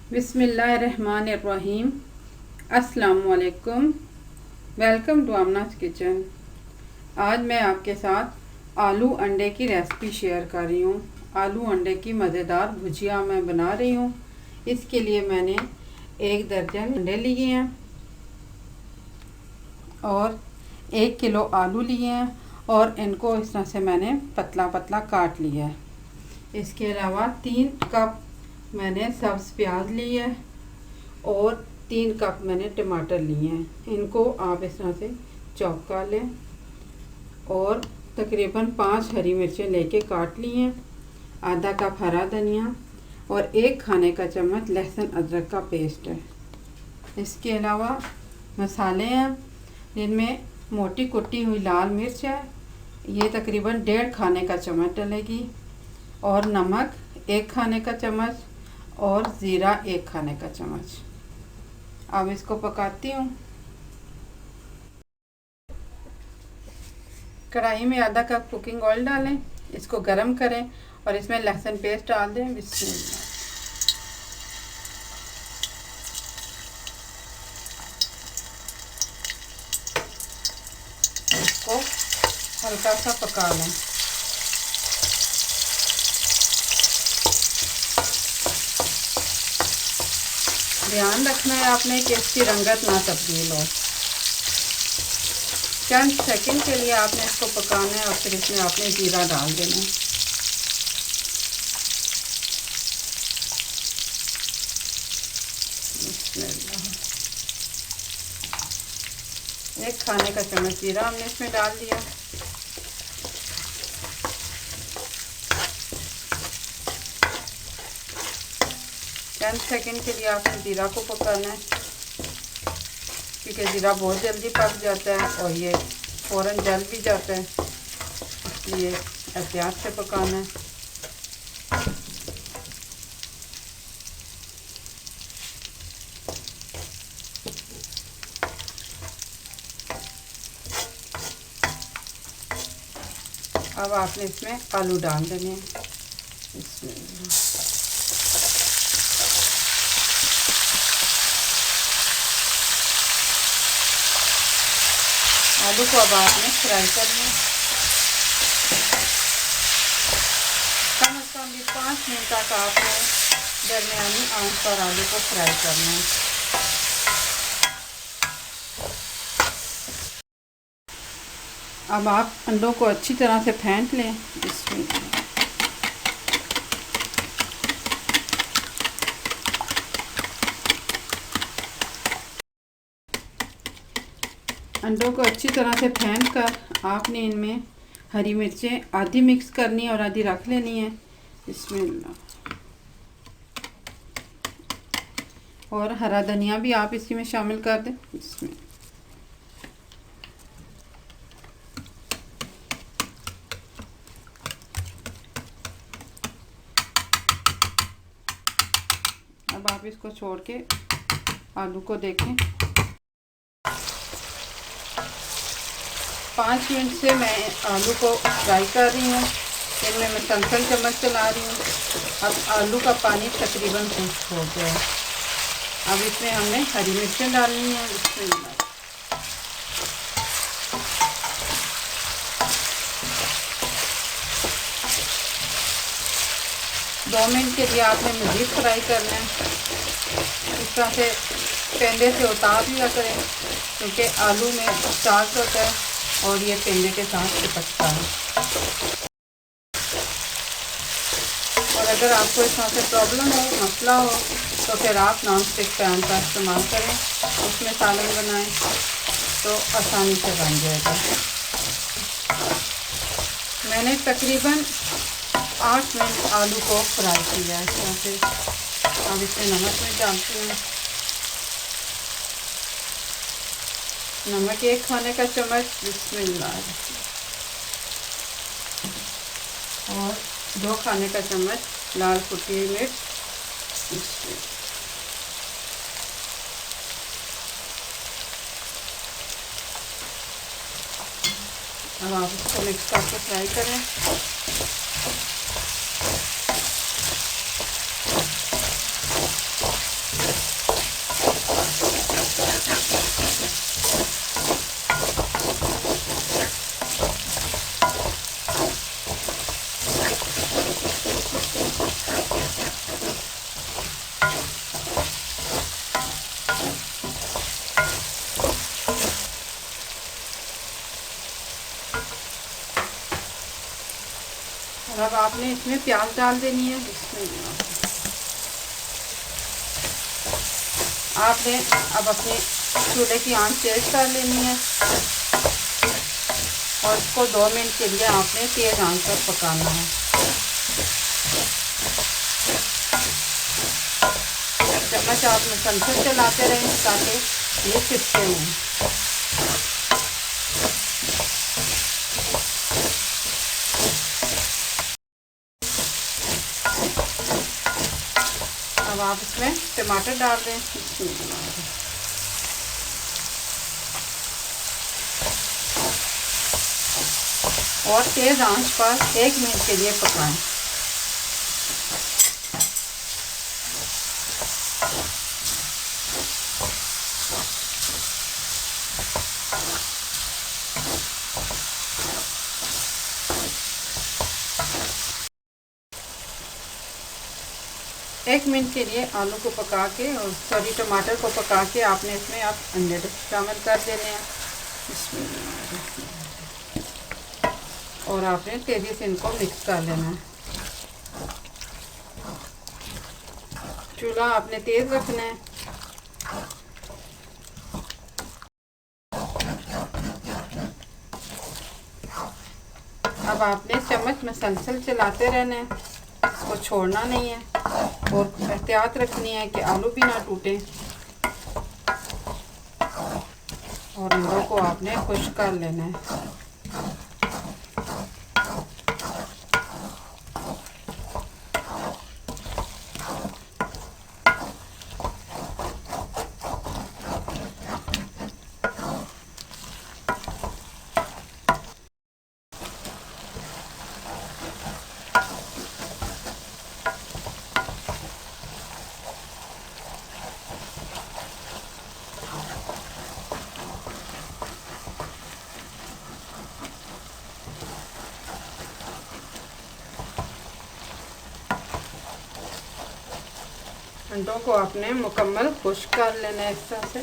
बिस्मिल्लाहिर्रहमानिर्रहीम। अस्सलामुअलैकुम। Welcome to Amna's kitchen. आज मैं आपके साथ आलू अंडे की रेसिपी शेयर कर रही हूँ। आलू अंडे की मज़ेदार भुजिया मैं बना रही हूँ। इसके लिए मैंने 1 दर्जन अंडे लिए हैं और 1 किलो आलू लिए हैं और इनको इस तरह से मैंने पतला पतला काट लिया है। इसके अलावा 3 कप मैंने सब्ज़ प्याज लिए है और 3 कप मैंने टमाटर लिए हैं। इनको आप इस तरह से चॉप कर लें और तकरीबन 5 हरी मिर्चें लेके काट ली हैं, आधा कप हरा धनिया और 1 खाने का चम्मच लहसुन अदरक का पेस्ट है। इसके अलावा मसाले हैं जिनमें मोटी कुटी हुई लाल मिर्च है, ये तकरीबन 1.5 खाने का चम्मच डलेगी, और नमक 1 खाने का चम्मच और ज़ीरा 1 खाने का चम्मच। अब इसको पकाती हूँ। कढ़ाई में आधा कप कुकिंग ऑयल डालें, इसको गरम करें और इसमें लहसुन पेस्ट डाल दें। बिस्मिल्लाह। इसको हल्का सा पका लें। ध्यान रखना है आपने कि इसकी रंगत ना तब्दील हो। चंद सेकंड के लिए आपने इसको पकाना है और फिर इसमें आपने जीरा डाल देना है। एक खाने का चम्मच जीरा हमने इसमें डाल दिया। चंद सेकंड के लिए आपने जीरा को पकाना है क्योंकि ज़ीरा बहुत जल्दी पक जाता है और ये फ़ौरन जल भी जाता है, इसलिए एहतियात से पकाना है। अब आपने इसमें आलू डाल देने हैं। इसमें आलू को अब आपने फ्राई करना है। कम से कम भी 5 मिनट तक आपने दरमियानी आंच पर आलू को फ्राई करना है। अब आप अंडों को अच्छी तरह से फेंट लें। इसमें अंडों को अच्छी तरह से फेंट कर आपने इनमें हरी मिर्चें आधी मिक्स करनी है और आधी रख लेनी है। इसमें और हरा धनिया भी आप इसी में शामिल कर दें। इसमें अब आप इसको छोड़ के आलू को देखें। 5 मिनट से मैं आलू को फ्राई कर रही हूँ। इनमें मैं सनसन चम्मच चला रही हूँ। अब आलू का पानी तकरीबन खुश्क हो गया है। अब इसमें हमने हरी मिर्चें डालनी है। इसमें 2 मिनट के लिए आपने मज़ीद फ्राई करना है। इस तरह से पेंदे से उतार लिया करें क्योंकि आलू में स्टार्च होता है और ये पेंदे के साथ चिपकता है। और अगर आपको इस तरह से प्रॉब्लम हो, मसला हो, तो फिर आप नॉन स्टिक पैन का इस्तेमाल करें, उसमें सालन बनाएं तो आसानी से बन जाएगा। मैंने तकरीबन 8 मिनट आलू को फ्राई किया है इस तरह से। अब इसमें नमक में डालती हूँ। नमक 1 खाने का चम्मच। बिस्मिल्लाह। और 2 खाने का चम्मच लाल कुटी हुई मिर्च। अब आप इसको मिक्स करके फ्राई करें। अब आपने इसमें प्याज डाल देनी है। आपने अब अपने चूल्हे की आंच तेज कर लेनी है और इसको 2 मिनट के लिए आपने तेज आंच पर पकाना है। चम्मच आप मुसलसल चलाते रहें ताकि ये चिपके नहीं। अब आप इसमें टमाटर डाल दें और तेज़ आंच पर 1 मिनट के लिए पकाएं। एक मिनट के लिए आलू को पका के और सॉरी टमाटर को पका के आपने इसमें आप अंडे शामिल कर देने हैं और आपने तेज़ी से इनको मिक्स कर लेना है। चूल्हा आपने तेज़ रखना है। अब आपने चम्मच मुसलसल चलाते रहना है, इसको छोड़ना नहीं है और एहतियात रखनी है कि आलू भी ना टूटें और अंडों को आपने खुश्क कर लेना है। अंडों को आपने मुकम्मल खुश्क कर लेना है इस तरह से।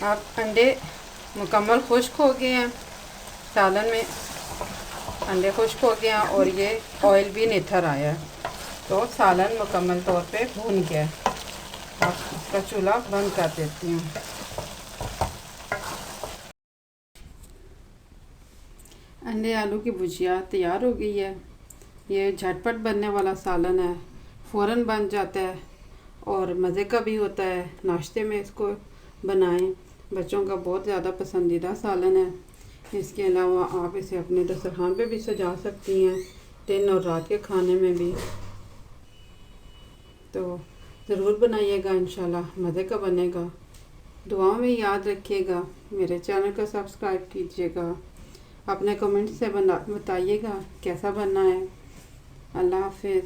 आप अंडे मुकम्मल खुश्क हो गए हैं, सालन में अंडे खुश्क हो गए हैं और ये ऑयल भी निथर आया है, तो सालन मुकम्मल तौर पे भून गया है। अब इसका चूल्हा बंद कर देती हूँ। अंडे आलू की भुजिया तैयार हो गई है। ये झटपट बनने वाला सालन है, फ़ौरन बन जाता है और मज़े का भी होता है। नाश्ते में इसको बनाएं, बच्चों का बहुत ज़्यादा पसंदीदा सालन है। इसके अलावा आप इसे अपने दस्तरखान पे भी सजा सकती हैं, दिन और रात के खाने में भी। तो ज़रूर बनाइएगा, इंशाल्लाह मज़े का बनेगा। दुआओं में याद रखिएगा, मेरे चैनल को सब्सक्राइब कीजिएगा, अपने कमेंट से बताइएगा कैसा बनना है। अल्लाह हाफिज़।